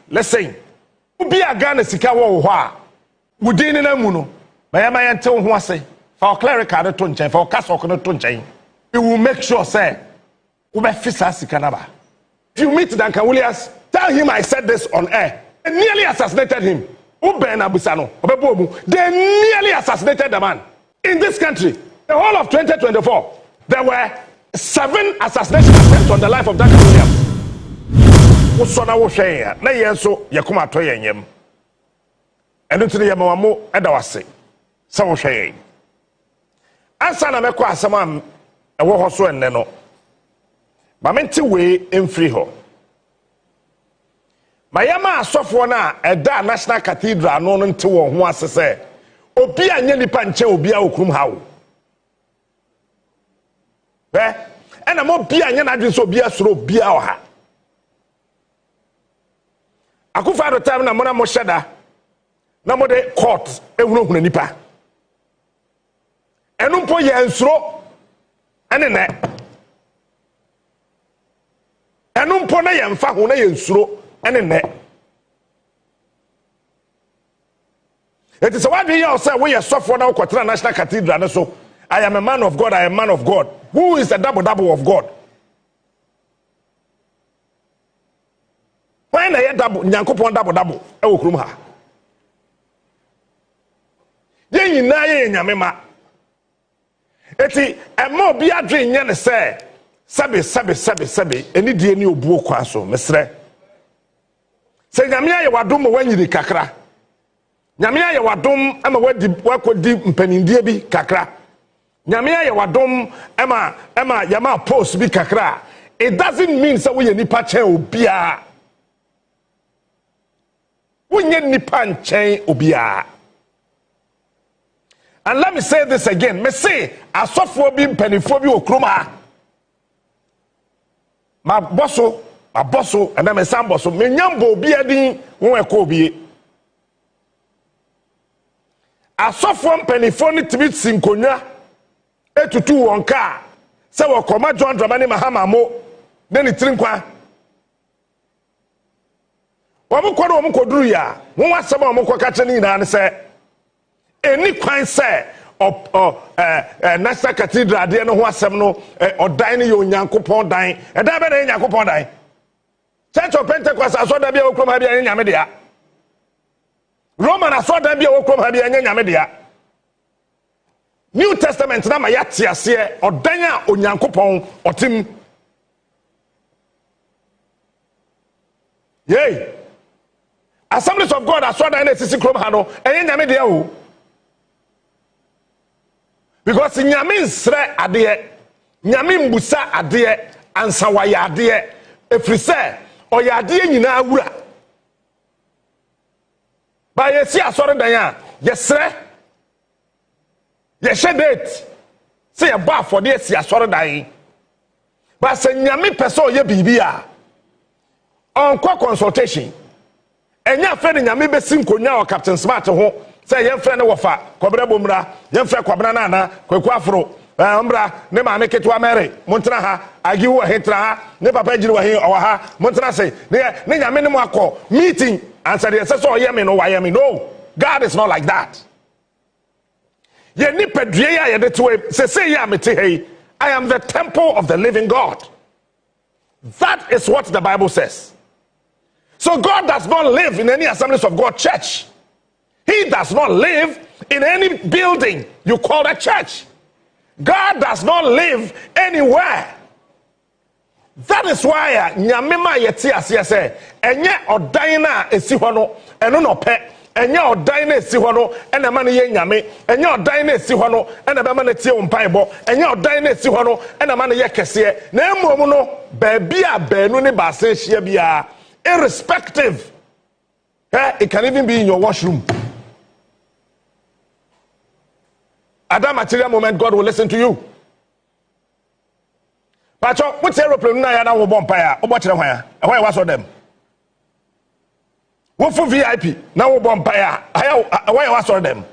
Listen. Ubi a Ghana sika wo hwa. Wudi ni na mu no. Mayama yente wo ho ase. For clerical to nchen, for castle no to nchen. We will make sure say we be fisa sika na ba. If you meet Duncan Williams, tell him I said this on air. They nearly assassinated him. They nearly assassinated the man. In this country, the whole of 2024, there were 7 assassination attempts on the life of Duncan Williams. And into the Yamamo Edawase. So shame. Answer na meko asama a wo hoso enne no. Ma menti we emfiri ho. Mayama asofo na eda National Cathedral no nte wo ho asese. Obi anya nipa nche obi a okrum hawo. Ena mo bi anya na dwen so obi asoro obi a oha. Akufa do time na mo na mo sheda. Na mo de court ehunu nipa. Enu mpo ye nsuro ene ne. Enu mpo na ye mfa ho na ye nsuro ene ne. It is what we all say we are suffer now Quatrain National Cathedral so I am a man of God, I am a man of God. Who is the double of God? When I double Nyankopon double e wo krum ha. Ye nyina ye nyamema. Eti emo bi adwen nye ne se sabe eni die ni obuo kwa so mesre se nyame aye wadom wanyiri kakra nyame aye wadom ama wadi wakodi mpanindie bi kakra nyame aye wadom ama yama post bi kakra. It doesn't mean say we nipa chen obia we nye nipa chen obia. And let me say this again. Me say asofo bi mpanifo bi okroma. Ma boso, and then me sam boso. Me nyambo bi adin won eko bi. Asofo mpanifo ni tibit sinkonya etutu won ka. Se wo koma John Dramani Mahama mo na ni trinkwa. Wo mo kwado wo mo koduru ya. Won wasema wo mo kwaka ni na ne se any kwan say National Cathedral de no ho asem no odan ne yo Nyankopon dan e da be na Nyankopon dan Church of Pentecost asoda bia okroma bia nyame dia Roman asoda bia okroma bia nyame dia New Testament na ma yate ase odan a Onyankopon otim yey Assemblies of God asoda na sisi krom ha no nyame dia o. Because nyame nsre ade nyame mbusa ade ansa waye ade efrise oya ade nyina awura ba yesi asore dan a yesre ye shedet se ye ba for de esi asore dan ba se nyame pese oye bibia onko consultation enya fe de nyame besi nkonya o Captain Smart ho say yen frɛ ne wofa kobra bomra yen frɛ kwabra na na kwaku afro ombra ne ma Nketiah mere montena ha agi wo hetra ha ne papa giri wo he o ha montena say ne nyame ne mo akọ meeting answer the say so ye me no why me no. God is not like that. Ye ni pedue ya ye de to say ya mete hey I am the temple of the living God. That is what the Bible says. So God does not live in any Assemblies of God church. He does not live in any building you call a church. God does not live anywhere. That is why nyamema yeti ase say enye odan na esi ho no eno no pe enye odan na esi ho no ena ma ne ye nyame enye odan na esi ho no ena be ma ne tie mpaibo enye odan na esi ho no ena ma ne ye kese na emom no ba bia baanu ne ba se hia bia irrespective. It can even be in your washroom. At that material moment, God will listen to you. Pacho, what's aeroplane na ya na wo bompire? O bochire hwan? Why was them? What for VIP? Na wo bompire. Why was them?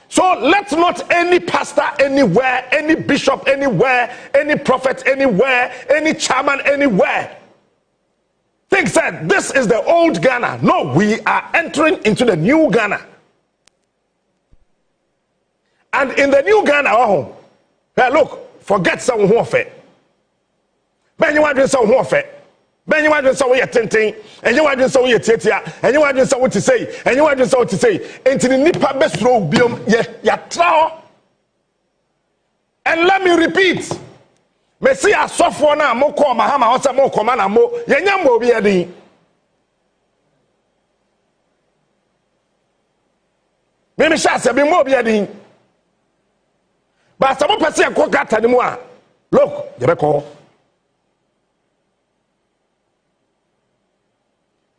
So let not any pastor anywhere, any bishop anywhere, any prophet anywhere, any chairman anywhere think think said this is the old Ghana. No, we are entering into the new Ghana. And in the new Ghana, oh, hey, look, forget someone who offend. Ben, you want to say who offend. Ben, you want to say what you're thinking, and you want to say what you're Nketia, and you want to say what to say, and you want to say what to say. Into the nipa best row, ya trao. And let me repeat. Me see a software na mo call Mahama Osa mo command mo yenya mo bi adi. Me sha se bi mo bi adi. But some person ko gata ni mo a. Look, you be call.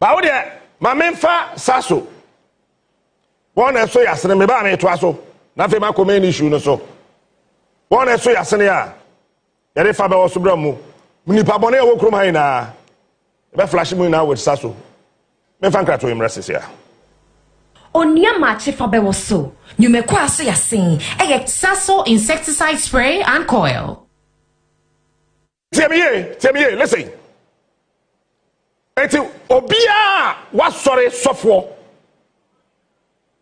Ba wo de ma memfa saso. Won e so yasene me ba me to aso. Na fe ma comment issue no so. Won e so yasene a yare fa be wo so bra mu nipa bone e wo krom han na be flash mu na with saso me fan krato Empress ya onia machi fa be wo so nyumeko aso yasin e saso insecticide spray and coil. Tell me, listen. Eti obia wa sore sofo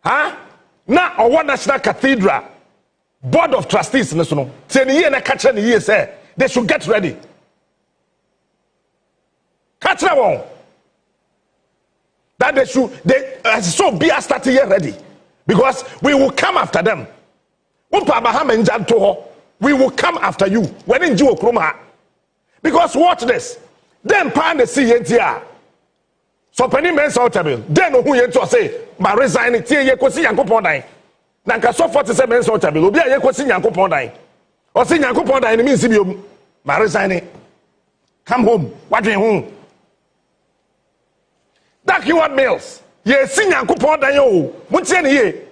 ha na owo national cathedral board of trustees no so no tell ye na catch na ye say they should get ready. Catch them on. That so be starting here ready. Because we will come after them. We will come after you. When in Juokroma. Because watch this. Then pan the CNTR. So penny men's outable. Then who you to say, by resigning, ye could see Yanko Pondine. Nanka so 47 men's outable. Be a yequosi Yanko Pondine. Or see Yanko Pondine means you. My resigning. Come home. What do you home? That you want meals. Ye sing Yankupon Dayo. What's in here?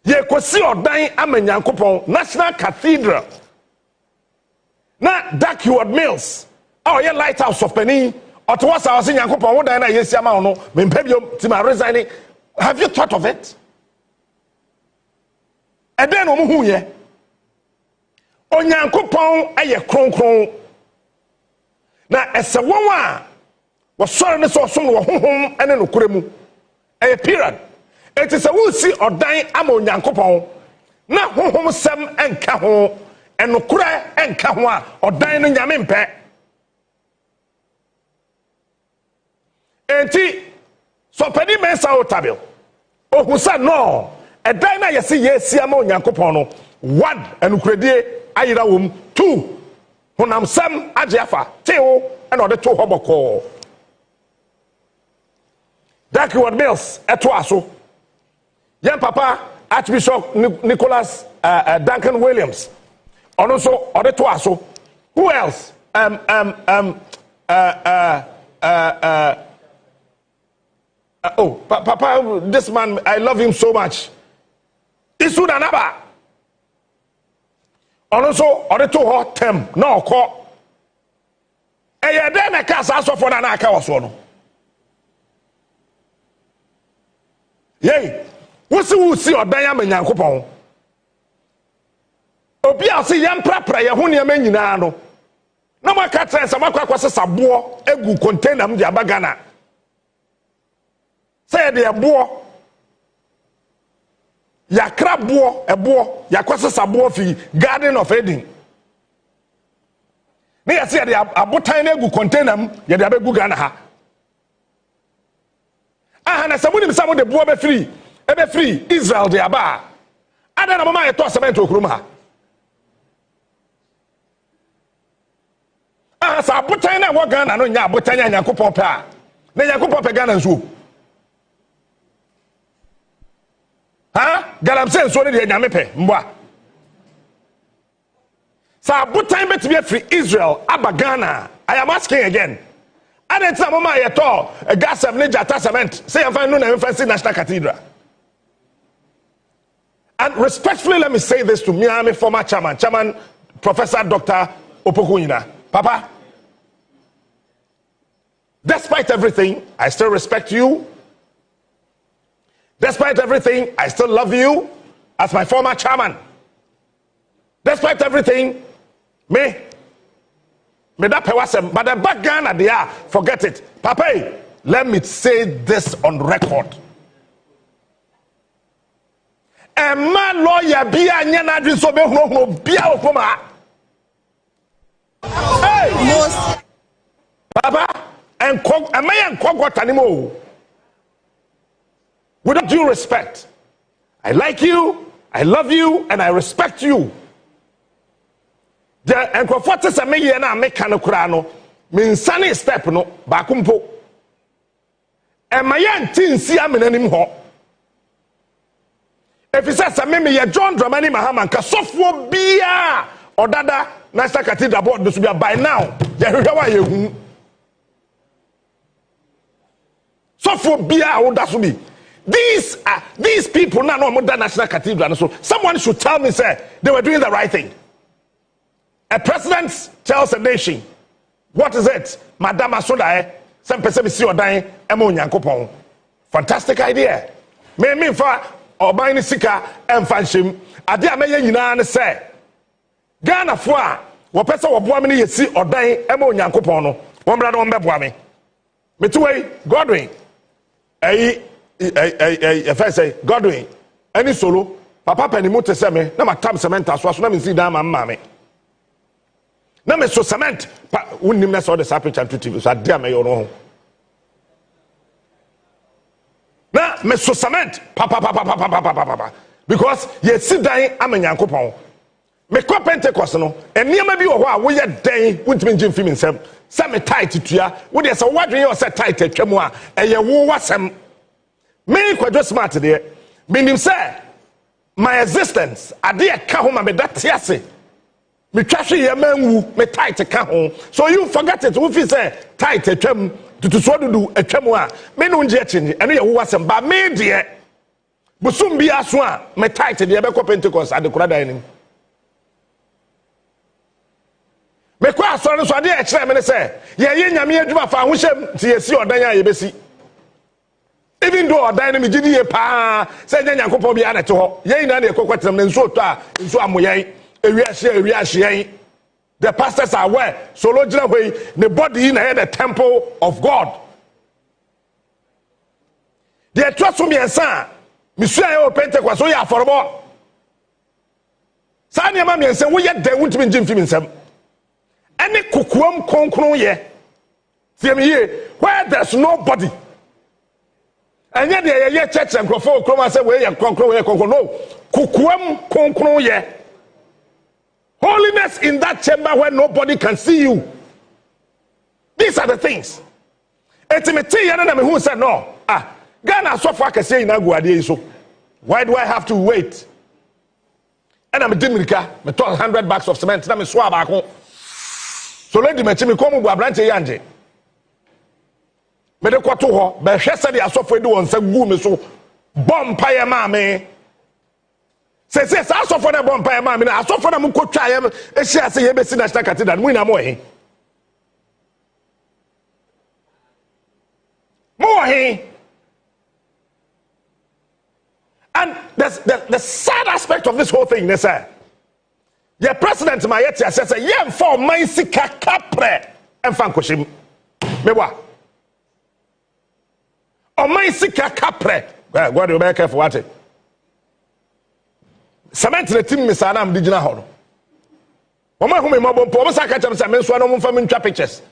Ye kwasi or dying Amen Yankupon National Cathedral. Now that you want meals. Oh, ye lighthouse of Penny. Or to us, I was in Yankupon. What I yes, Yamano. Mimpebio to my resigning. Have you thought of it? And then who ye? On Yankupon, a kron. Now, as a woman was sorry, this was some home and then Ukuremu. A period. It is a will see or dying amon Yankupon. Now, home Sam and Kaho and Ukura and Kahwa or dying in Yamimpe. And so Penny Mensa Otabil. Oh, who said no? A diner, you see, yes, Siamo Yankupono. 1 and Ukredi. Ayira 2 honam sam Agyeta teo and other 2 hoboko Duncan Mills etwaso yan papa Archbishop Nicholas Duncan Williams also other twaso who else papa this man I love him so much Isudanaba also or to hot tem no call a then a cast also for an aka was one. Yea, what's who see or diamond yankupon? Obia see young prayer, who near menino. No more cats and some aquas a sabo, a good container, the abagana. Say they are boar. Ya crab boar, a boar, ya kwasa sabo fi Garden of Eden. Me ya say they are abotan egu container ya de abegu Ghana ha. Ah na samu ni samu de boar be free Israel de aba. Ada na mama ye to cement okrum ha. Ah sa abotan na wo Ghana no nya abotan nya Yakopon pa. Na Yakopon pa Ghana nso. Huh? Galamsen so de nyamepe mboa. Sa butan bet be free Israel abagana. I am asking again. Aden time mama ye to gas Agyeta cement. Say am find no na Empress National Cathedral. And respectfully let me say this to me former chairman Professor Dr. Opokunyina. Papa, despite everything, I still respect you. Despite everything, I still love you as my former chairman. Despite everything, me, Me da pewasem, but the back Ghana they are, forget it. Papa, let me say this on record. A man lawyer be a nyana drin so be ho bia okoma. Hey, Papa, and a man got anymore. With due respect, I like you, I love you, and I respect you. The encroforte se me ye na make no kura no me nsane step no ba kumpo e ma ye ntinsi amenanim ho efisa se me ye John Dramani Mahama nka sofo bia odada National Cathedral board so bia by now ye hwehwe wa ye hu sofo bia oda so bi these people na no mo da National Cathedral so someone should tell me say they were doing the right thing. A president tells a nation, what is it? Madam Asoda, some person see or dying, Emo Nyankopon. Fantastic idea. Me for Obani Sika and Fanshim, Adia Maya Yinan say, Ghana Fwa, what person of woman you see or dying, Emo Nyankopon, one brother on Bebwami. Me two way, Godwin. If I say Godwin, any solo, Papa Penimote Seme, no my tam cementa, so I should see damn mammy. Na me so cement unim na so the sapin chan TV so adia me yo na me so cement pa because ye sit dan amenyankopon me ko Pentecost no eniema bi wo ho a wo ye dan wuntimi ngim film nsem se me tight tua wo de se wadwen ye se tight atwam a eye wo wasem me kwadwo smart de me nim say my existence ade e ka ho ma me datiase me twahwe ye manwu me tight ka ho so you forget it if you say tight atwam tutuso dudu atwam a me no nje chinji eno ye wo wasem ba me de busum bi aso a me tight de be ko Pentecost ade kura dan nim me kwa aso no so ade e kire me ne say ye nyame adwuma fa ho hyem ti ye si odan a ye besi even though odan me gidi ye pa say nyankopon bi anete ho ye na na ekokwetram ne nso to a nso amoyen the pastors are where solo jina way the body in the temple of God. They trust me and son. Monsieur I Pentecost so ya forbo. Sa niam me say we ye dan wuntimi njim film nsem. Any kukuam konkron ye. See me here where there's nobody. And yet the church and crofo say we ye konkron no. Kukuam konkron ye. Holiness in that chamber where nobody can see you. These are the things. Etimeti yana me who said no. Ghana so far can say in Aguadi so. Why do I have to wait? And I'm a Dimirika, me told 100 bags of cement, na me swab back home. So lady me chimi komu bu abranche yanje. Me de kwato ho, be hwe se de asofo edu won sa gu me so. Bom paye ma me. Say asofo na bom paye ma me na asofo na mukotwa ye ehia se ye be si National Cathedral mu na mo he. Mo he. And the sad aspect of this whole thing, they say, your president Mayeti says, "Yem for my sika kapre and fankoshim." Mewa. O my sika kapre. Well, God, you be careful what it. Cement the team misana am digina ho. O ma hu me mabon po, o sa ka chem say me so no mo fa me ntwa pictures.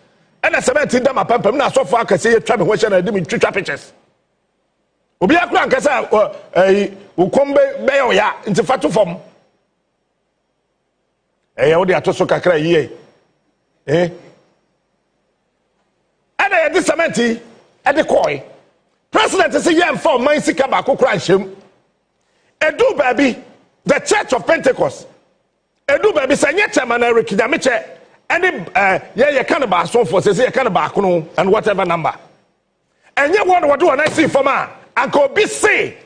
And the cement dem apapam na so fo akase ye twa me ho hye na dem ntwa pictures. Obi akura nkasa ukombe be ya nti fatu fom wo de atoso kakra yie ana ye de cementi e de koi president say yem for man sika ba kokura nshem edu baby the Church of Pentecost edu baby say nye chairman Eric Dameche any ye kan ba so for say ye kan ba kono and whatever number enye one what do I see for man Uncle B say,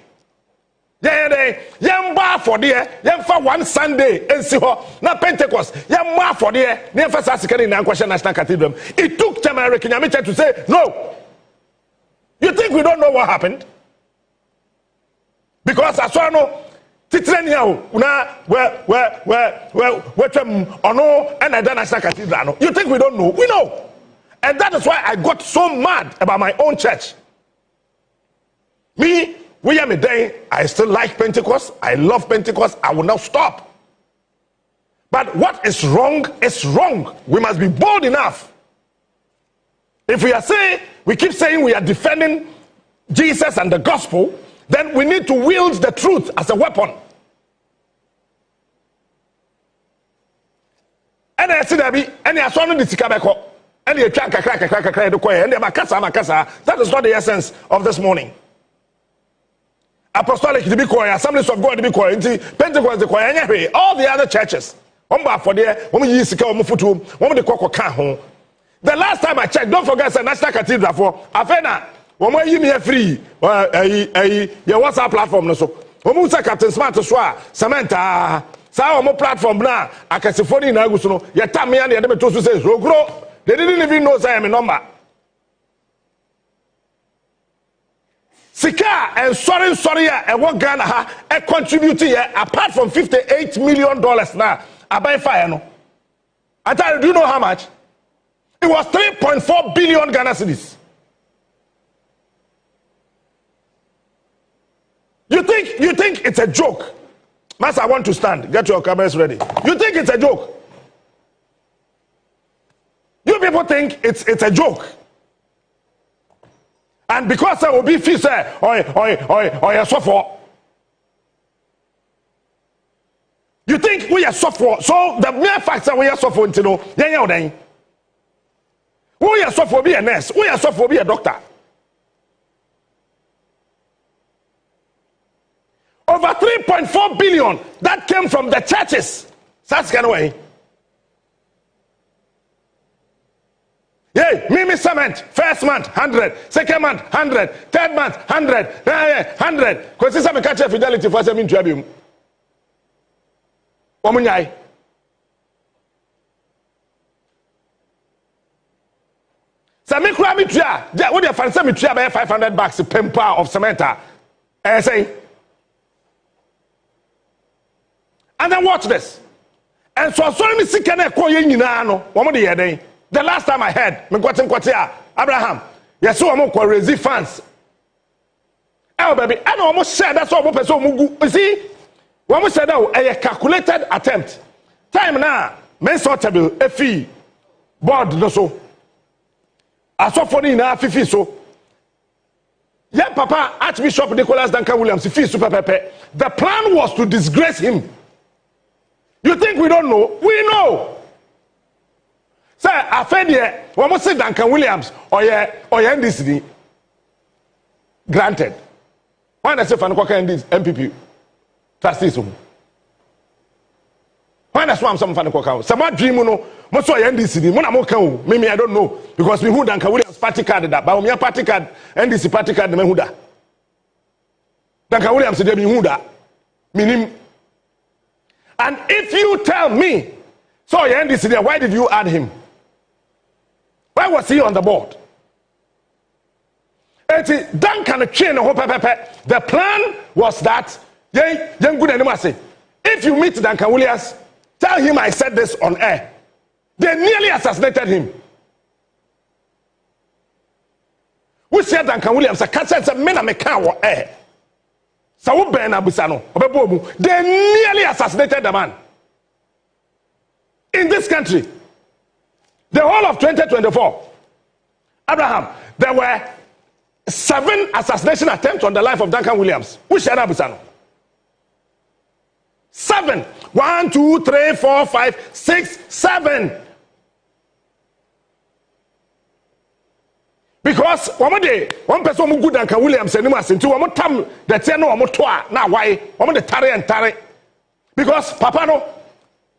yamba for there, yamfa one Sunday and see her. Now Pentecost, yamba for there, never Sassican in National Cathedral. It took time American Yamicha to say, no. You think we don't know what happened? Because I saw no, titrenia una where ono and the National Cathedral. You think we don't know? We know. And that is why I got so mad about my own church. Me, William Day, I still like Pentecost. I love Pentecost. I will not stop. But what is wrong is wrong. We must be bold enough. If we keep saying we are defending Jesus and the gospel, then we need to wield the truth as a weapon. And I see and I saw no disikabeko, and you crack, and that is not the essence of this morning. Apostolic to be quiet, Assemblies of God to be quiet, Pentecost the quiet, all the other churches. For there, the last time I checked, don't forget the National Cathedral for Afena. Woman, you me free. Your WhatsApp platform, no so. Woman, Captain Smart to swear, Samantha. Sa mo platform na akasifoni na agusu no ye tam ya na ye dem to so say so grow. They didn't even know say my number. Sika and sorry e won Ghana ha e contribute here apart from $58 million now. I buy fire no. I tell you, do you know how much? It was 3.4 billion Ghana cedis. You think it's a joke? Master, I want to stand. Get your cameras ready. You think it's a joke? You people think it's a joke. And because I will be free, say, or suffer. You think we are suffer. So the mere fact that we are suffering, you know, we are suffer be a nurse. We are suffer be a doctor. Over 3.4 billion that came from the churches. That's kind of way. Yeah, Mimi cement, first month 100, second month 100, third month 100, 100. Because this is a catch fidelity for some interview. Omunyai. Sami kura mitria, what do you fancy mitria by $500 pempa of cement? I say. And then watch this. And so sorry, me sick and I call you no. One the day. The last time I heard, Nketiah, Abraham, yes, so I'm Resi fans. Oh, baby, I almost said that's all person. You see, one said a calculated attempt. Time now, men sortable, a fee, board, no so. I saw for the fee so. Yeah, Papa, Archbishop Nicholas Duncan Williams, fee super pepe. The plan was to disgrace him. You think we don't know? We know. Sir, I fed here, when we say Duncan Williams or NDC, granted. Why not say Fancoka and this NPP? Trustees. Why not swam some Fancoka? Some dream, no, most of NDC, Monamoka, maybe I don't know, because we who Duncan Williams party card that, but we have party card, NDC party card, the Mehuda. Duncan Williams said, Mehuda, meaning. And if you tell me, so NDC, why did you add him? Why was he on the board? Duncan chain. The plan was that if you meet Duncan Williams, tell him I said this on air. They nearly assassinated him. We said Duncan Williams, I can't say it's a man I can't air. They nearly assassinated the man. In this country, the whole of 2024, Abraham, there were 7 assassination attempts on the life of Duncan Williams. Which Abusano? 7. 1, 2, 3, 4, 5, 6, 7. Because one person who good Duncan Williams and Nimas one more time the tenor or motoa now why one the tare and tare. Because Papa no,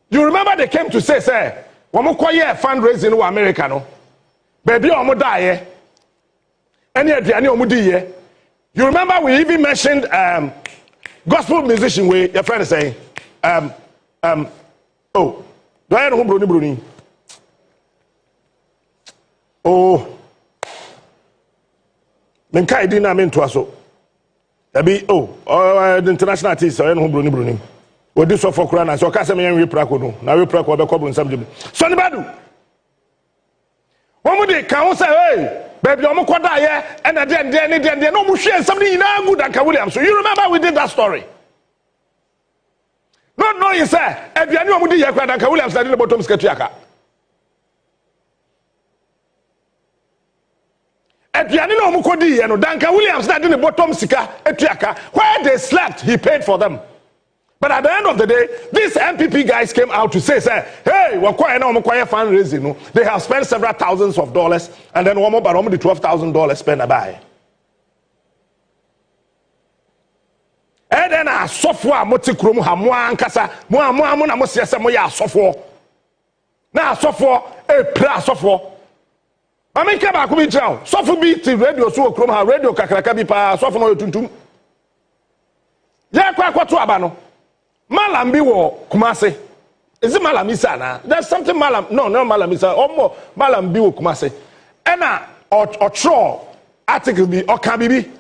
you remember they came to say one more quiet fundraising in America no, baby or more die any idea you remember we even mentioned gospel musician way your friend is saying oh do I know Bruni oh Nketia didn't mean to us. Ebi the international artist or no bruni. We do so for Kurana so kase me Repli ko no. Na Repli ko be ko bro nsam jebe. So ni badu. One day can say hey baby omo koda ye and then no mo hwe nsam ni na good Duncan Williams. So you remember we did that story. Not knowing say aduane omo di ye kwa Duncan Williams na di the bottom Nketiah ka. Aduane no omo kodi ye no Duncan Williams na di the bottom sika etuaka. Where they slept he paid for them. But at the end of the day, these NPP guys came out to say, hey, we're quite fundraising. No? They have spent several thousands of dollars, and then one more, but only the $12,000 spent a buy. And then a software motikrum hamwan kasa mo na mo siasa mo ya software. Na software pra software. Mami ka ba ko bi jao. Software bi ti radio so okrom ha radio kakraka bi pa software no tuntum. Ya kwa to aba no. Malam bi wo Kumase. Is it Malam Isa na? There's something Malam. No, not Malam Isa. Omo Malam bi wo Kumase. Ena or article bi or kabibi.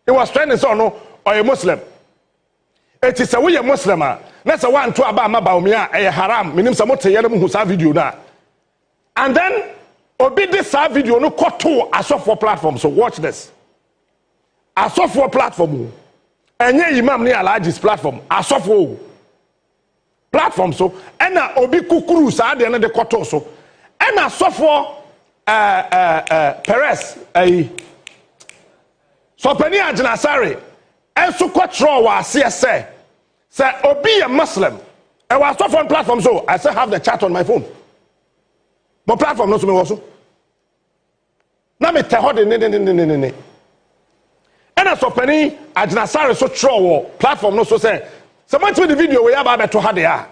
It was trying to say no or a Muslim. It is a we a Muslim. That's a one to aba ma ba umia a haram. Minim sa mote yele mu sa video na. And then obi this video no koto asofo platform. So watch this. Asofo platform. Enye imam ni Alhaji's platform asofo platform so ena obi kukuru sa de na de koto so ena asofo Perez so pani Agyena sare enso kotro wa ase say obi a Muslim e wa asofo platform so I still have the chat on my phone but platform no so me wo so na me te hode ne and as openi Agyena sare so throw platform no so say someone to the video we have about to ha there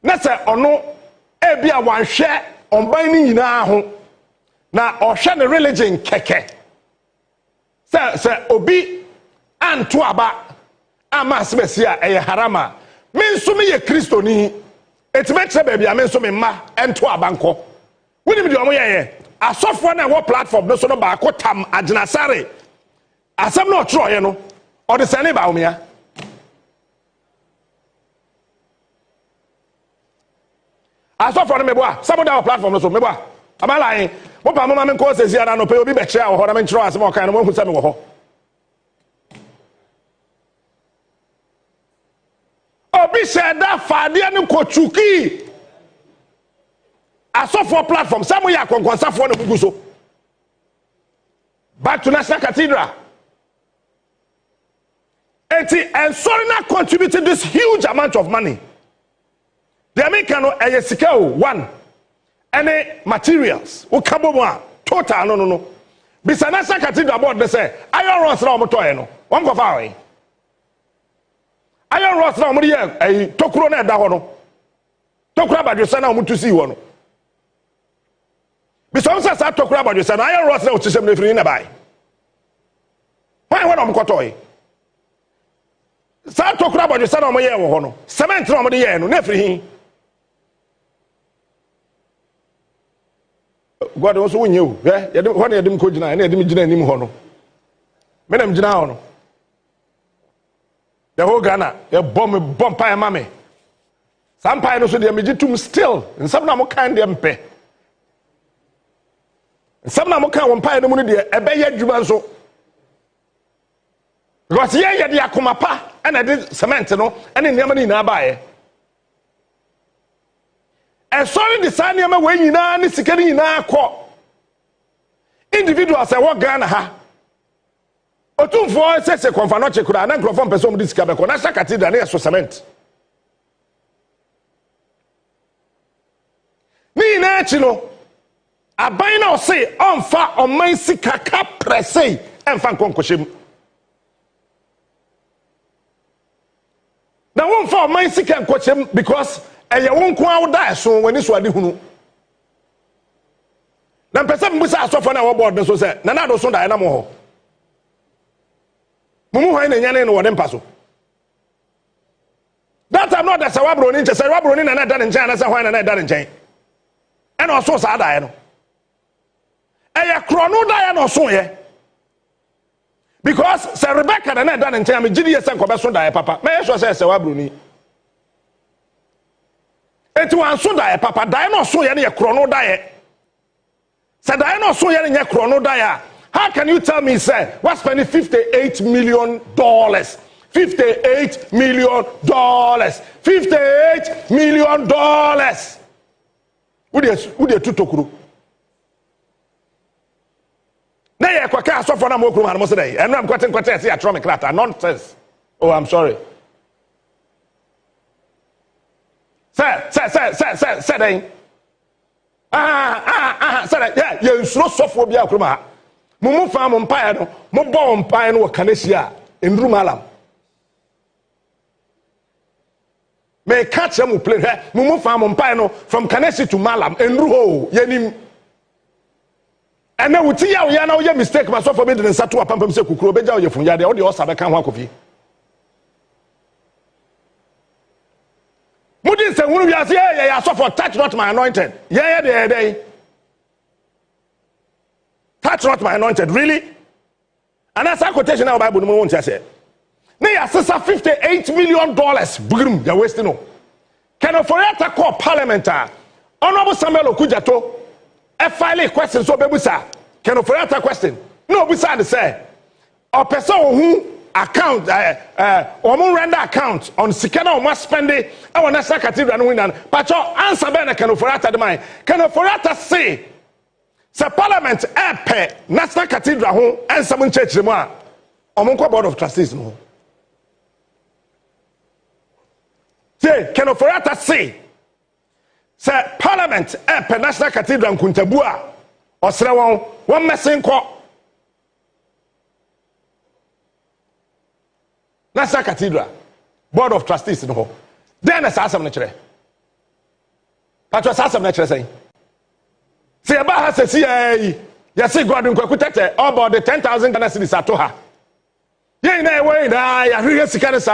na say ono e bia wan hwe onban ni nyina ho na ohwe ne religion keke say obi anto aba ama asbesia e harama me nso me ye kristoni etime kire ba bia me nso me ma ento aba nko woni me de omo ye asofo na wo platform no so no ba ko tam Agyena sare asem no tro ye no or the sane ba umia aso for me boa some that platform no so me boa am I lying mo pa mama me ko se sia na no pe obi be kire ho na me tro asem o kan no mo hu se me wo ho obi said that fade ne kochuki aso for platform some ya konkonsa for no bugu so back to National Cathedral. And sorry not contributed this huge amount of money. The American one any materials total no. Bisa National Cathedral about they say iron rods na omoto no. One go far away. Iron rods na omori tokuro na da ho no. Tokuro abadwesa na omutu si ho no. Bisa on say tokuro abadwesa na iron rods na otisem na free na bai. Why omokoto sa tokura body sa na mo ye wo ho no cement na mo de ye no na firi hin God also wonye o ye de ho na ye dem ko gina na ye dem gina nim ho no me na gina ho no the whole Ghana ye bomb pa ma me some pa no so de me gitum still nsam na mo kan de mpe nsam na mo kan won pa no mu de e be ye adwuma so because ye de akoma pa and the cement no and in Yamani na bae. And sorry the Sanyama when you na ni sikani na ko. Individuals say what Ghana ha. Otum for say konfa no chekura na grofon person dis ka be ko na Cathedral na so cement. Ni na chi no aban na o say onfa oman sika ka pressey enfa nkonkoshem. Now one for my sick and coach him because a won't go out die so when this one hunu. Now person musa so for na board so say na do so die na mo ho. Mumu ho na nyane no wode mpaso. That I'm not the sawabro ni say sawabro ni na da nchen na say ho na da nchen. E na so sa die no. E ye kro no die na so ye. Because Sir Rebecca and I done in time, GDS and Cobason die, Papa. May I say, Wabruni? It was so die, Papa. Dino so any a chrono diet. Said Dino so any a chrono diet. How can you tell me, sir, what's spending $58 million? $58 million. $58 million. Who they two tokuru? Now you are so for more and most day. And I'm quoting say atomic clatter. Nonsense. Oh, I'm sorry. Sir. Sir, yeah, you're so sophobia. Mumu farm umpire no, Mubo umpire no Canesia in Rumalam. May catch them who play her, Mumu farm umpire no from Canesi to Malam and Ruho, Yenim. And then we see how you know your mistake, but so forbidden and Satu Pampam Seku, Beja, you from Yadi, or the Osaka can't walk of you. Mudin said, when we are here, I suffer, touch not my anointed. Yeah, they. Touch not my anointed, really? And that's a quotation now Bible won't say. Nay, assess $58 million. Boom, you're wasting no. Can a forever call parliamentar? Honorable Samuel Okujato, a file question so bebusa. Can a forever question? No, beside the say. A person who account or more render account on Sikana or must spend it. I want to say Cathedral and win. But your answer better can a forever the mind. Can a forever say? Sa parliament pay national cathedral ho and some church mo a omonko board of trustees no. Say can oforata say sa parliament pay national cathedral kuntabu a osre won mesin ko national cathedral board of trustees no. Then asasam na kire patro asasam na kire say say about has a yes, God in Quakutate about the 10,000 Ghana cedis at her. Yea, way, I hear Sicaris.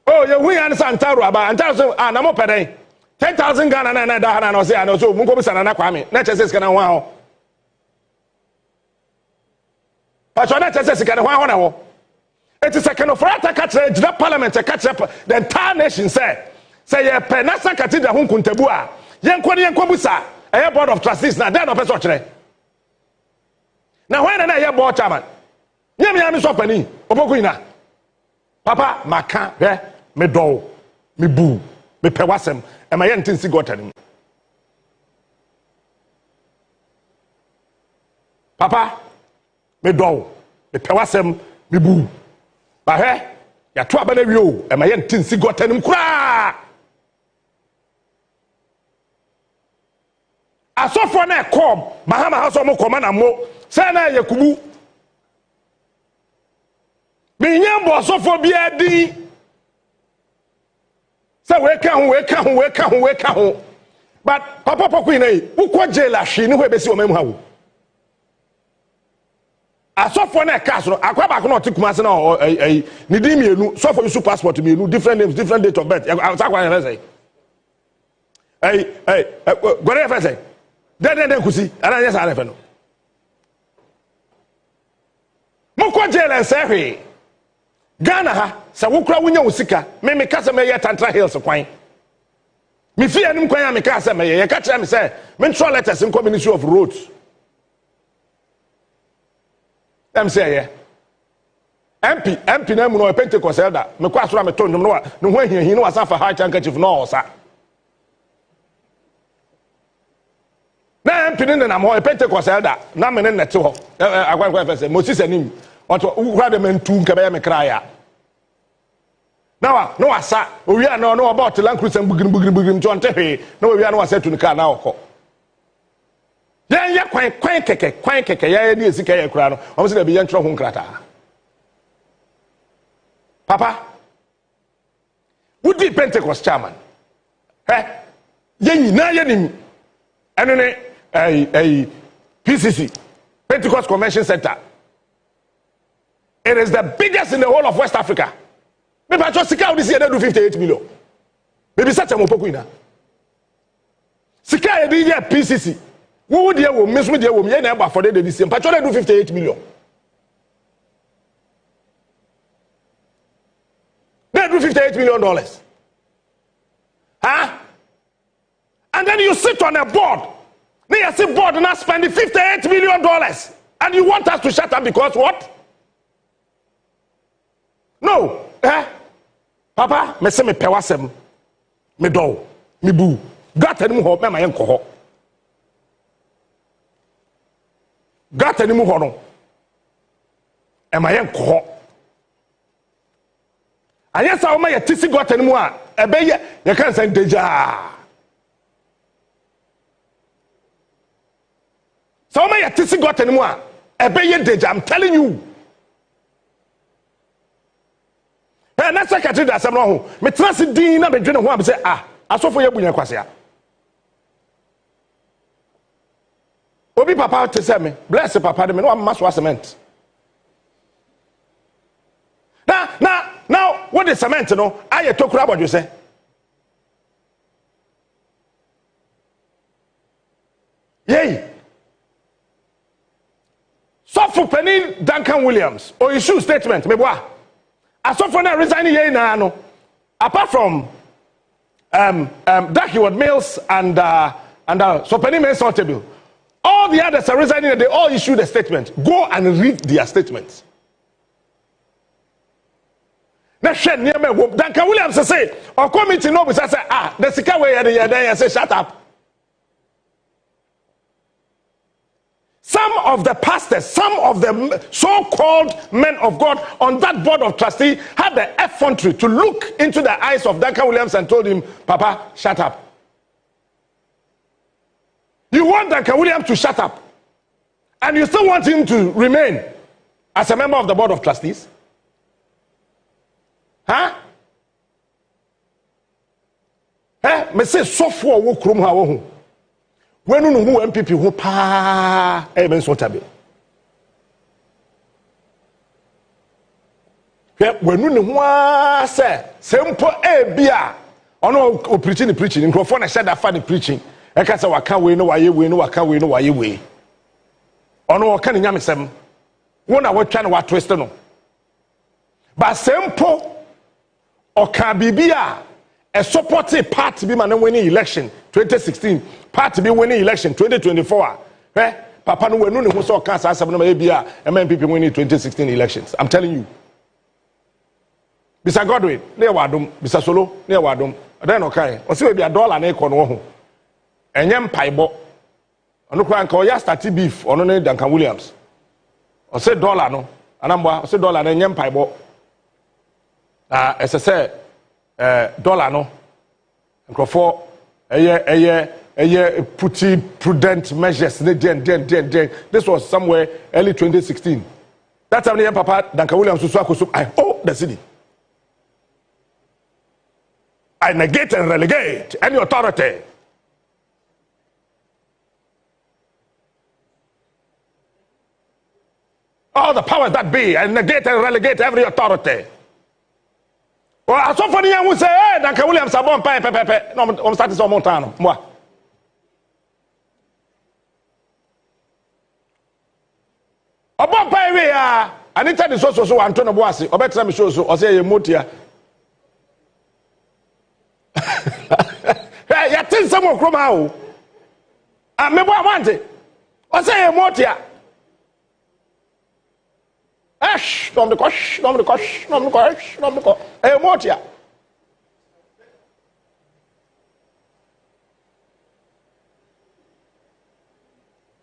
Oh, you win and Santaro about and tell and I'm up a day 10,000 Ghana and I know, say, I know, so Mungos and Anaquami, Natchez can wow. But your Natchez can wow. It is a kind of rata catch the parliament to catch up the entire nation, say, a Penasa Cathedral Hunkuntabua. Yankobusa, a board of trustees, now they're not a person. Now, when I hear board chairman, Yami Sopani, Oboguina, Papa, Maka, me do, me boo, me pewasem, and my entincy got him. Papa, me do, me pewasem, me boo. But hey, ya trouble you, and my entincy got him cry. I saw for na come Mahama house omo command mo say na yakubu me nyambo so for bia di say we ka ho but papa poko ina yi ukwo jail ahwe ni ho ebesi o memu ha wo aso for na ka so akwa ba ko na otikuma se na ni di mienu so for issue passport mienu different names different date of birth akwa na say gore fa say then kusi ana yes ara fe no moko jail and say Ghana ha sa wukura wunya usika me kasa me ye Tantra Hills kwan me fi anim kwan ya me kasa me ye ka kira me say me ntro letters in Ministry of Roads am say ye MP na mu no Pentecost elder me kwa so me to ndum no ho ahia no wasa fa high handkerchief no osa na MP na mo Pentecost elder na me ne nete ho agwan fa say Moses anim onto wura de mentu nka be me kra ya na no asa owia no about Land Cruiser bugin nto ntehwe na owia no wasa tu nika na okọ ya kwan keke ya ni esika ya kura no o se na be ye ntro ho nkrata papa wudi Pentecost chairman ye nyina ye nim eno ne PCC Pentecost Convention Center. It is the biggest in the whole of West Africa. Maybe I just Sika this year they do 58 million. Maybe such a mopokuina. Sika PCC. Who would you miss with your woman for the this year? But they do 58 million. do $58 million? Huh? And then you sit on a board. Now you see board and not spending $58 million. And you want us to shut up because what? No. Papa, me se me pewasem. Me do. Me boo. Got any more me my enko. Got any more no. E my enko. Anya sa o ma ye tisi got any more e be ye can say deja. So ma ye tisi got any more e be ye deja, I'm telling you. Hey, na say Cathedral asem no ho. Me trust din na be dwene ho am say asofo ye bunya kwase a. Obi papa te say me, bless papa de me no am maso cement. Now, what is cement no? Aye tokura about you say. Yay. So for Penny Duncan Williams or issue statement me boa. Aso for na resigning yay na no. Apart from Ducky Mills and so Penny Mason table. All the others are resigning, they all issued a statement. Go and read their statements. Na shed near me Duncan Williams say or committee no be say the sika way there say shut up. Some of the pastors, some of the so-called men of God on that board of trustees had the effrontery to look into the eyes of Duncan Williams and told him, Papa, shut up. You want Duncan Williams to shut up, and you still want him to remain as a member of the board of trustees? Huh? Me say so for wo krom ha wo hu. When no who NPP who pa men so tabe. When no who say sempo bia ono o preaching nkrofo na shed afa the preaching. E ka say waka we no waye we no waka we no waye we. Ono waka ni nyamesem. Wo na wo twa na wa twist no. Ba sempo oka bibia a supported party be man winning election 2016, party be winning election 2024. Papa no we no ne ho so ka sa asem no ma bia MPP winning 2016 elections. I'm telling you. Bisa Godwin, ne wadom, bisa Solo, ne wadom. Then okay, o se we bia dollar na e ko no ho. Enye mpaibo. Ono kwa nka o ya start beef, ono ne Duncan Williams. O se dollar no, anamba, o se dollar na enye mpaibo. As I say, dollar no, and for putting prudent measures. This was somewhere early 2016. That's how the Papa Duncan Williams I owe the city. I negate and relegate any authority. All the powers that be, I negate and relegate every authority. Well, I saw for the young who say, hey, Duncan Williams, I won't pay. No, I'm starting some Montano. Moi. I won't pay me. I need to tell you so, Antonio Boasi, or better me show so, or say, Motia. Hey, you tell someone from how? I maybe I want it. Or say, Motia. Ash, nom de coche. Eh, Motia.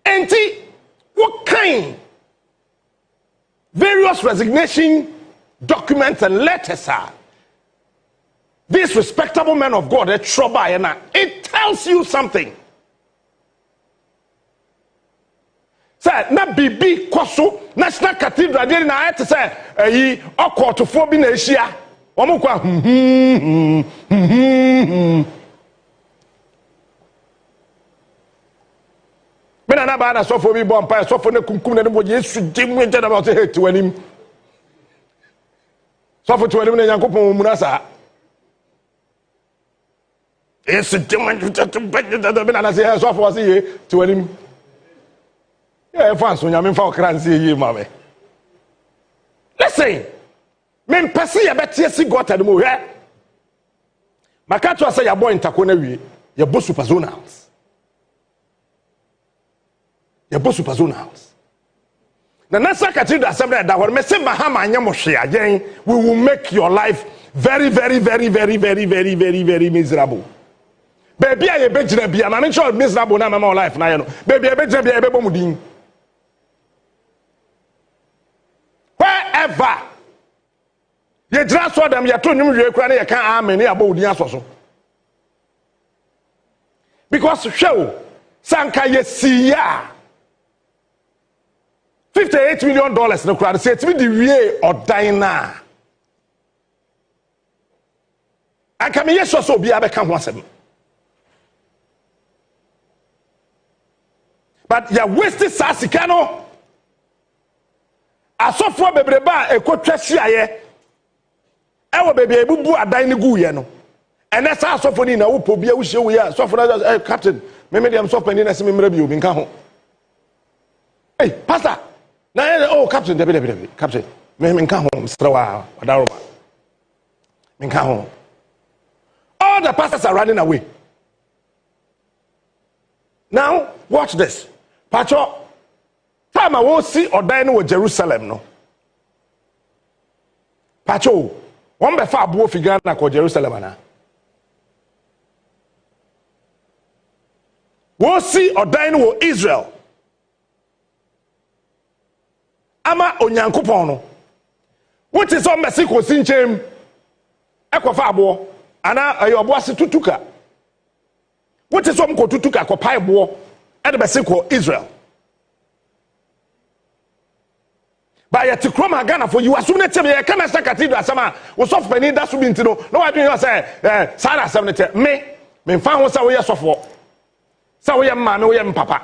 Enti, what kind? Various resignation documents and letters are. These respectable men of God, they're trouble, and it tells you something. Say na bibi kwaso National Cathedral dey na ayete say eyi okotofo bi na ehia omo kwa mena na ba na sofo bi bo mpa sofo na kumkum na bo Yesu dimu ente na ba say hey tiwanim sofo tiwanim na Yakobon mu na sa Yesu dimu mena na say hey sofo say hey tiwanim. Yeah, fans, when you're for crancy, you, mommy. Listen, Men pese ye betie si gota no mo hwe. Maka to say ya boy ntako na wie, ye bo super zonals. Ye bo super zonals. Na nasa Cathedral assembly that when me say Mahama anya mo hwe agen, we will make your life very miserable. Baby I be gina bia na me sure miserable na my life na ye no. Baby I be gina bia e be bɔ mu din. Wherever ye dra so dem ye to nwum wie kura na ye kan amen ya bɔ odin aso so. Because hwe sanka ye siya $58 million no kura say it be the wie odan na. Aka me yeso so obi abeka ho asem. But ya wasted sasika no. Asofo bebreba ekotwa hyiaye. Ewo bebe ebubu adan ni guye no. Ene sa asofo ni na wo pobia wo hye wo ya asofo na captain me dem so pani na se me mra bi obi nka ho. Hey pastor. Na oh captain debi captain. Me nka ho msrawa wadaroba. Me nka ho. All the pastors are running away. Now, watch this. Pacho, time I won't see or dine with Jerusalem, no. Pacho, one be far bo figure na ko Jerusalem na. Won't see or dine with Israel. Ama onyankopon no. What is on Mexico sinchem? Ekwa fa abo. Ana ayobo ase tutuka. What is some ko tutuka ko paibo e de bese ko Israel. Ba ya ti kroma Ghana for you asum na teme ye kana sa Cathedral asama wo sof pani da so bi ntino no wa dwen say sara asam ne te me mfa ho sa wo ye sofo sa wo ye mma me wo ye mpapa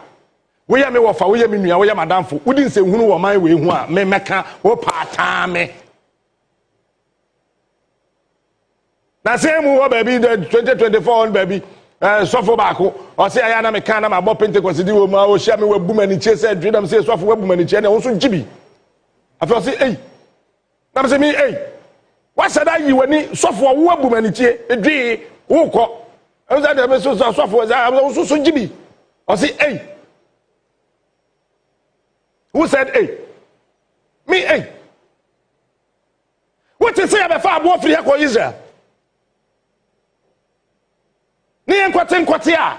wo ye me wo fa wo ye me nua wo ye madamfo wodi nse hunu wo man we hu a me meka wo paata me. Na say mu wo baby the 2024 baby sofo baako o say aya na me kan na ma bo Pentecost di wo ma o hia me wabu mani che say dream say sofo wabu mani che na won so gibi afi o say eh na say me eh what said I you wani sofo wo wabu mani che edwi wo ko e say dey so sofo so gibi o say eh who said eh me eh what you say about abo free ko Israel. Ni enkwate a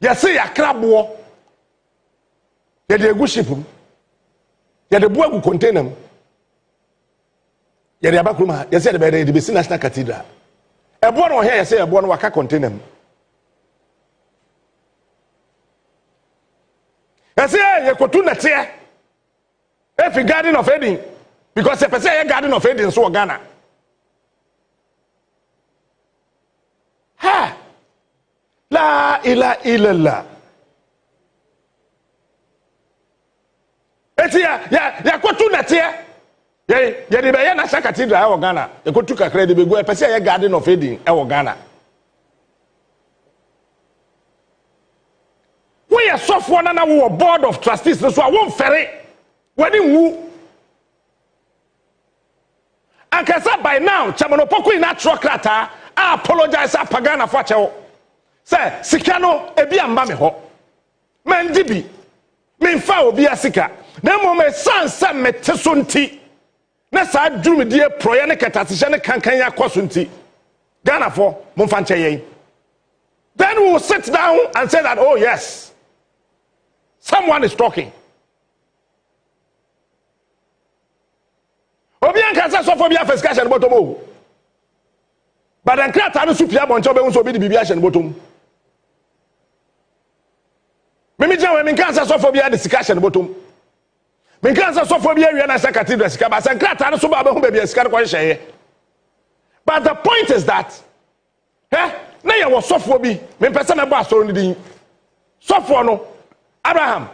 yesi yakrabo ye de egu ship ye de buagu container ye de abakruma yesi de be de be National Cathedral ebo no here yesi ebo no waka container yesi ye kotu nete efi Garden of Eden because the person ye Garden of Eden so Ghana. Ha! La ilaha illallah. Etia ya kotu na tie. Ye de be ya National Cathedral e Ghana. Ye kotu kakra de be go e pese ya Garden of Eden e Ghana. We are software na wo board of trustees so a won fere. Wani wu. Ankasa by now chamano poko ina trokrata I apologize a pagana for chewo. Say sikano ebi amba me ho. Men dibi. Men fa obi asika. Na mo me sansa me tesonti. Na sa drum die proye ne ketasihye ne kankan ya kwasonti. Ghana for mo fa nche yen. Then we will sit down and say that oh yes. Someone is talking. Obi ankasa so for bi afescation botomo. But then Nketiah no supia boncho be unso be di bibia hye no botom. Me jawe me nkansa sofo bia de sika hye no botom. Me nkansa sofo bia wi na sa Cathedral sika ba Nketiah no so ba be hu bibia sika ko hye. But the point is that na ye wo sofo bi me pese me ba asoro ni din. Sofo no Abraham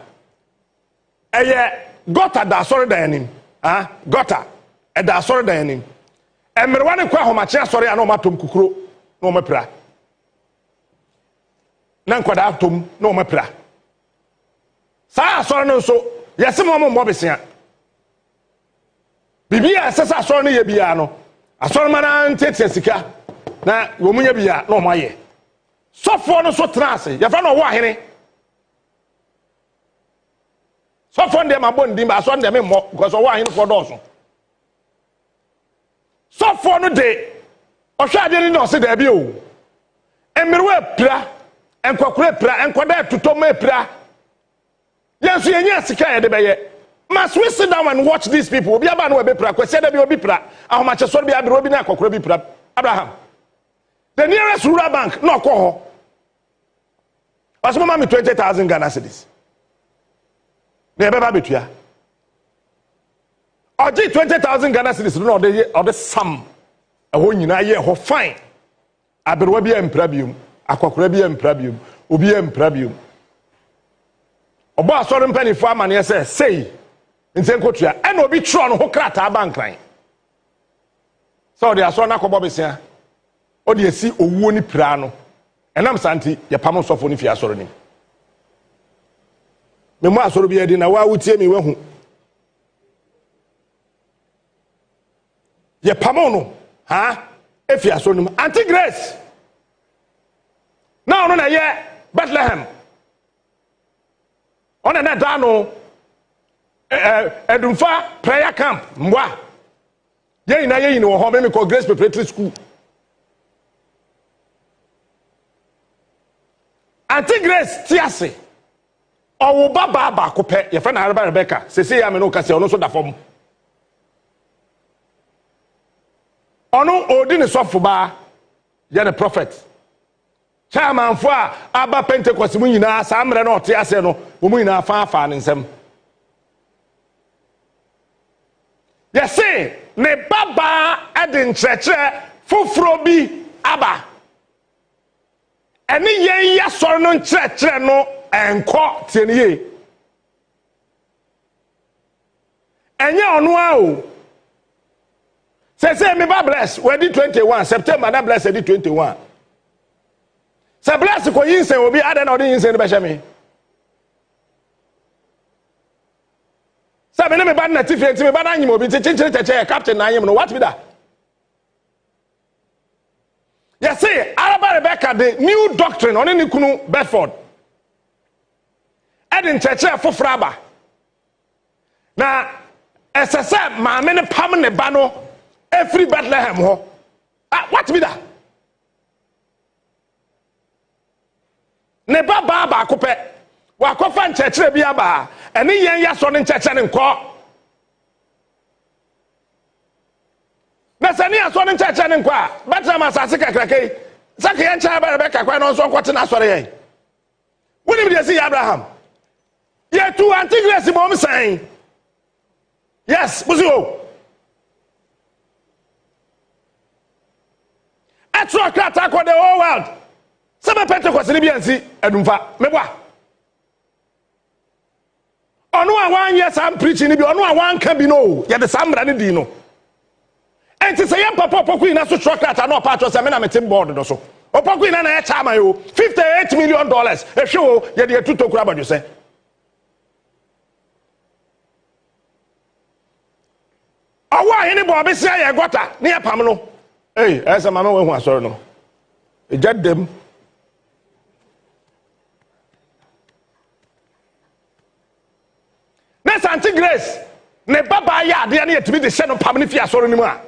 gota da asoro da anim. Gota da asoro da anim. Emrewane kwa homache asore ya na omatom kukuro na omapra na nkwada atom na omapra sa asore no so yesem mo besia bibia sesa so no ye bia no asoro mana Nketia sika na wo munya bia na omaye sofo no so trase ya fa no wo ahene sofo ndem abondim ba so ndem mo because wo ahene for doso sofo no de ohwe ade ni no se da bi o emirwe pra enkokure pra enkoda tutoma pra yensu yenya sika ye de beye. Must we sit down and watch these people? Obi aba no be pra kwese da bi obi pra ahomache so bi abiro bi na akokoro bi pra Abraham the nearest rural bank no ko ho asoma me 20,000 Ghana cedis na ebe ba betua oji 20,000 Ghana cedis no de sam ho nyina ye ho fine abiro bi empra bium akokoro bi empra bium obi empra bium obo asoro mpanifo amane se sei nsenkotua ena obi tro no ho krata bankran so de asoro na kobo besia o de esi owuo ni pra no enam santi ye pam sofo ni fi asoro ni me mo asoro bi edi na wa wutie mi wahu ye pam no ha efi asoro ni anti grace na ono na ye Bethlehem ona na da no edumfa prayer camp mbwa ye ina ye ina wo ho me ko Grace Preparatory School anti Grace tiase owo baba ba ko pe ye fa na Rebecca sese ya me no ka se ono so da fom ono odi ne sofo ba ye ne prophet chairman fo aba Pentecost mu nyina sa mre na otiase no wo mu nyina fa ne nsem yesi ne baba edin chreche fufuro bi aba eni yen ya soro no chreche no enko tieniye enye onu a o se me ba bless we di 21 September na bless di 21 se bless ko yinsen obi ada na odi yinsen be hye me sabe ne me ba na tifie me ba na anyim obi chinchin cheche captain na anyim no what be that you see Araba Rebecca the new doctrine on ni kunu Bedford edin cheche fofraba na esese ma me ne pam ne ba no every Bethlehem ho what be that ne ba ko pe wa ko fa nchechire bi aba eni yen ya so ne ncheche ne nko na sani aso ne ncheche ne nko a betra masase kakrakei saka yen cha ba Rebecca kwa no so nkote na asore yen woni bi dey Abraham ye tu anti Grace mom san yes buzi o atro krata ko the whole world sabe Pentecost ni bi ansi edumfa mebwa ono a wan yes am preaching ni bi ono a wan ka bi no ye de samra ni di no enti se ye papa poku ina so chocolate na opa cho se me na metim board do so opoku ina na ye chama yo $58 million ehwe o ye de tutokura abadwo se awa hini bo be se ye gota ne ye pam no esa mama we hu asoro no e jaddem Anti Grace ne baba ya de na yetimi de hye no pam ne fi asoro ni mu a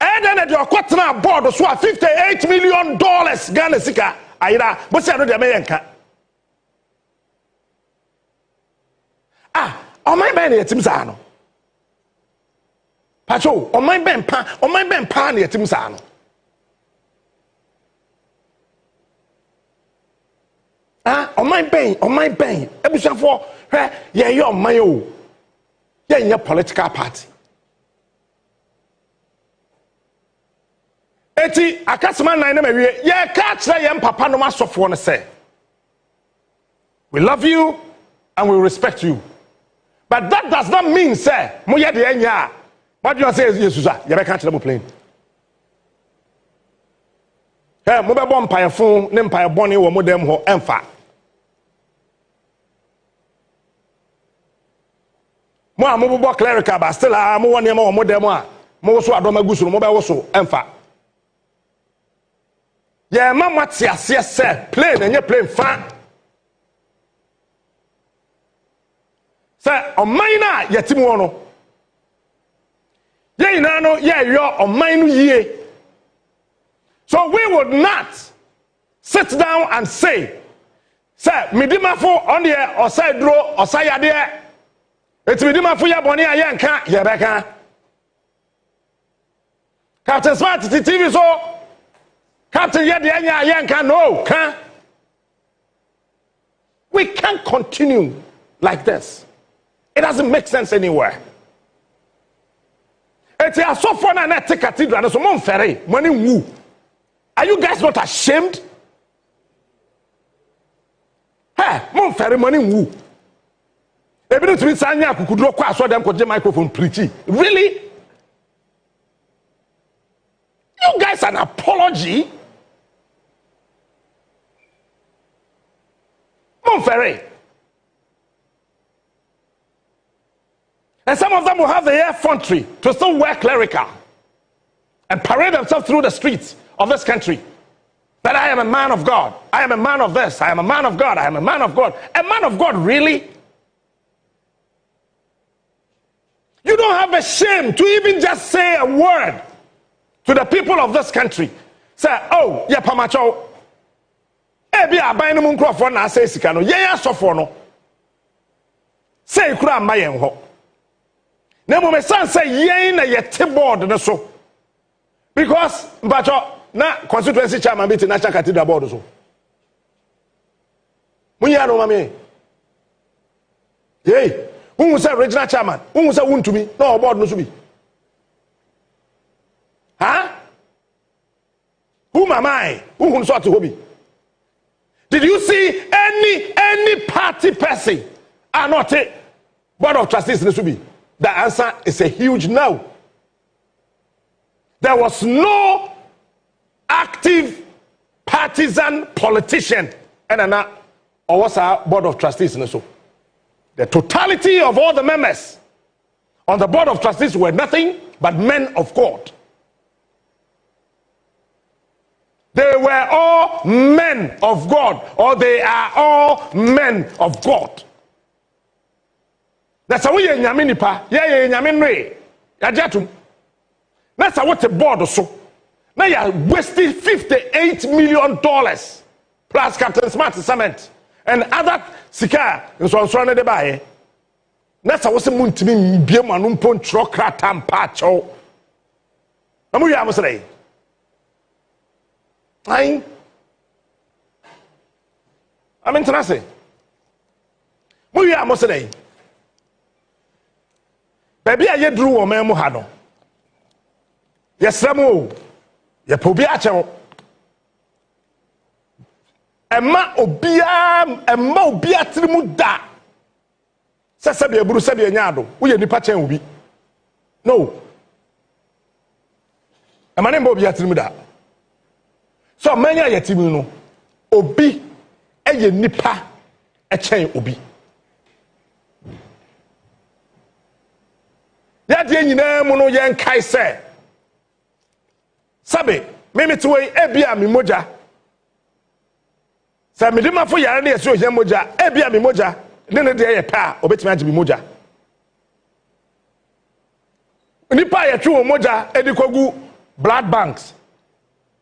na de okotena board so a $58 million Ghana sika ayira bo se no de me yenka o my ben yetim sa no pacho o my ben pa na yetim sa no o my ben ebusafo ye your man o ye your political party eti akasema nan na mawie ye ka kire ye papa no masofo no say we love you and we respect you but that does not mean say mo ye de anya what do you say Jesus ye be ka kire mo plain mo be bom payefo ne mpayebone wo mo dem ho emfa Mo amobo clerical but still mo won e mo dem a mo so adoma gusu mo be wo so emfa. Ye ma mate ase se plane enye plane fa. Say oman na yetimu wo no. Ye ina no ye yo oman no yie. So we would not sit down and say midimafo on the Aseidu Osayade. It's midimafo ya boni ayenka yebeka. Captain Smart TV so Captain Yedi ayenka no can. We can't continue like this. It doesn't make sense anywhere. It's a so far na Cathedral so mon ferry money woo. Are you guys not ashamed? Hey, mon ferry money woo. Ebi to be sanya kukudro kwa so dem ko je microphone preachy. Really? You guys an apology? Mon ferry. And some of them will have the effrontery to still wear clerical and parade themselves through the streets of this country. That I am a man of God. I am a man of this. I am a man of God. I am a man of God. A man of God, really? You don't have a shame to even just say a word to the people of this country. Say, oh, yeah, pamacho. Ebi abai no munkrofo na say sika no. Ye asofo no. Say kura amayen ho. Na mo me san say yen na yete board no so. Because mbacho na constituency chairman be national cathedral board so. Munya no mame. Hey, who say regional chairman? Who say Wontumi? No board no so be. Huh? Who am I? Who sort to hobby? Did you see any party person are not a board of trustees in the Subi? The answer is a huge no. There was no active partisan politician and or was our board of trustees in the Subi. The totality of all the members on the board of trustees were nothing but men of God. They were all men of God, or they are all men of God. That's how we are Yaminipa, Yaminre, Agyeta. That's how what the board so. Now you are wasting $58 million plus Captain Smart cement and other sika in so on the buy. That's how what's the moon to me, be a man pon trocratam pacho. Namu Yamusray. I'm interested. We are most today. Baby, I drew a man Mohano. Yes, Samu. Ye Pobiacho. Emma Obia Trimuda. Sasabia Brusabia Yado. We are the patch will be. No. A man Bobia Trimuda. So many are yetimuno. Obi eye nipa e chen obi. Ya de nyina mu no yen kai se. Sabe, me to we ebia mi moja. Sa me dima fo yare na yeso yen moja, ebia mi moja. Ne de ye pa, obetimi age mi moja. Nipa ye twu moja edikogu blood banks.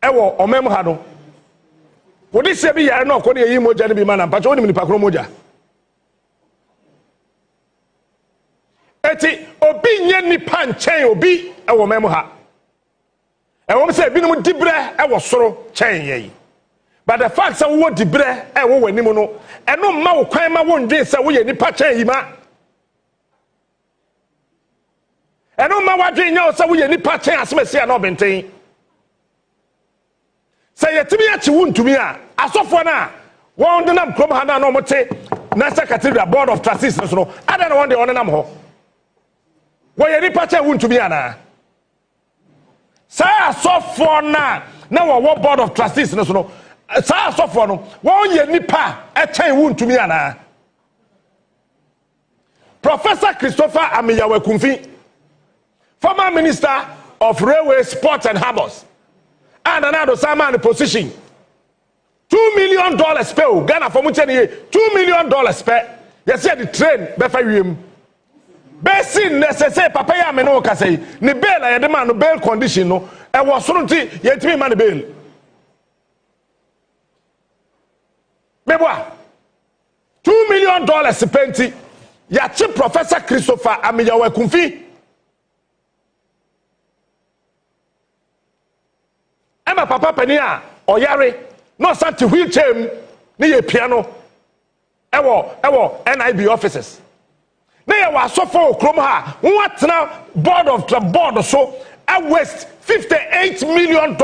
Ewo omem ha no wodi se bi yare na okọ na yi moja ne bi ma na mpacho woni nipa kro moja eti obi nye nipa nchen obi ewo mem ha ewo se bi no dibre ewo soro chen ye but the fact say wo dibre ewo wani mu no eno ma wo kwan ma wo ndwen se wo ye nipa chen yi ma eno ma wadwen nya se wo ye nipa chen asemesi na obenten. Say yetimi achi Wontumi a asofo na won de nam krom ha na no mote National Cathedral board of trustees no ada na won de on nam ho wo ye nipa che Wontumi ana say asofo na wo board of trustees no say asofo no won ye nipa e che Wontumi ana Professor Christopher Amiyawekumfi, former Minister of Railways, Ports and Harbours, and another Simon position. $2 million pay. Ghana for $2 million pay. You see the train, Befayim. Basin necessary, Papa Yameno Kase, ni bail, I demand bail condition, no, and was soon yet me man bail. Meboa $2 million penti. Yachi Professor Christopher Amiyawekumfi. Emma Papa Penia, Oyare, no such wheelchair, ni a piano. Ewo, NIB officers. Now was so for Kromha. What now? Board so I waste $58 million.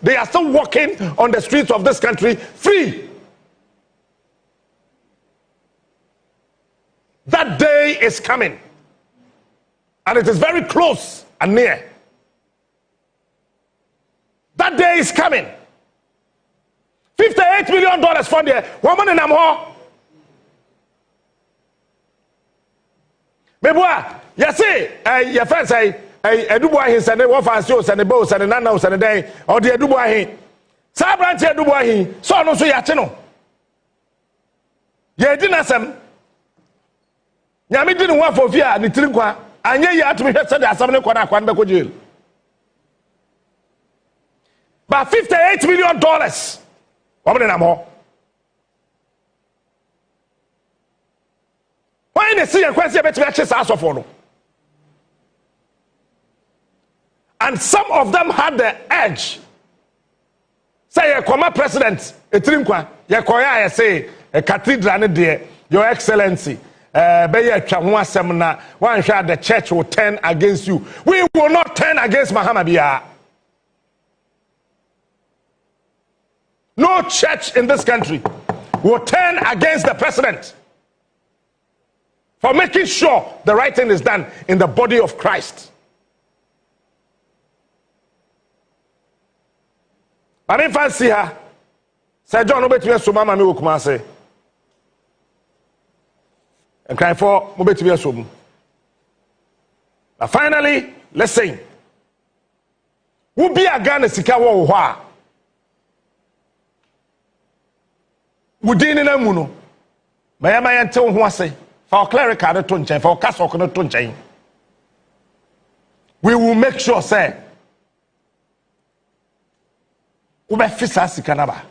They are still walking on the streets of this country free. That day is coming, and it is very close and near. That day is coming. $58 million for the woman in Amho. Meboa, yase, your friend say, Eduboa he send one fancy and the bows and the nanos and the day, or the Eduboa he. Sabranch Eduboa he, so no so yachino. Ye didn't some. Yami didn't want for fear, the Trinqua, and ye had to be said as something Quanaquan jail. But $58 million. Woman in Amho. Why in the sea and question about matches as of one? And some of them had the edge. Say a comma president, a trinqua, Yakoya, say a cathedral, dear, Your Excellency. One shot the church will turn against you. We will not turn against Mahama. No church in this country will turn against the president for making sure the right thing is done in the body of Christ. But if I see her, say John Obetumi so mama me wokuma say. And cry for Obetumi so. But finally, let's sing. Who be a Ghana sika wo ho Wudini na mu no. Mayama yente wo ho ase. For clerical to nchen, for castle to nchen. We will make sure say Ube fisa sikanaba.